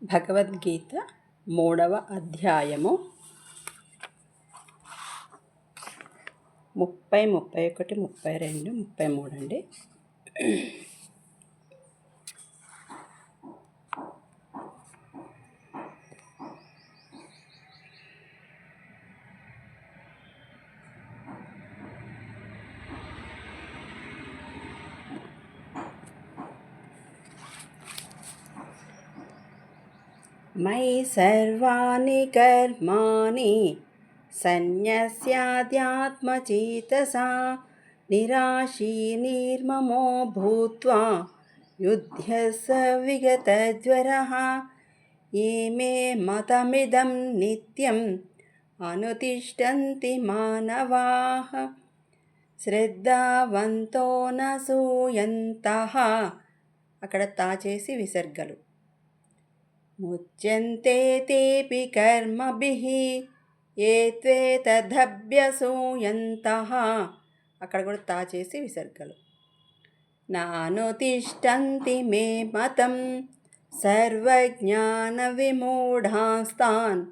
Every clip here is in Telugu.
భగవద్గీత 3వ అధ్యాయము 30, 31, 32, 33 అండి. మయి సర్వాణి కర్మాణి సన్యస్యాధ్యాత్మచేతసా నిరాశీ నిర్మమో భూత్వా యుధ్యస్స విగతజ్వరః ఏమే మతమిదం నిత్యం అనుతిష్టంతి మానవాః శ్రద్ధావంతో నసూయంతః. అక్కడ తా చేసి విసర్గలు. ముచ్యంతే తేపి కర్మభిః ఏ త్వేతదభ్యసూయంతః. అక్కడ కూడా తా చేసి విసర్గలు. నానుతిష్టంతి మే మతం సర్వజ్ఞాన విమూఢాస్తాన్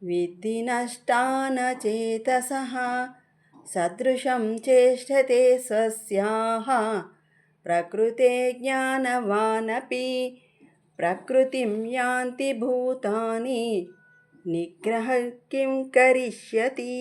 విద్ధి నష్టాన చేతసః సదృశం చేష్టతే స్వస్యాః ప్రకృతే జ్ఞానవానపి ప్రకృతిం యాంతి భూతాని నిగ్రహ కిం కరిష్యతి.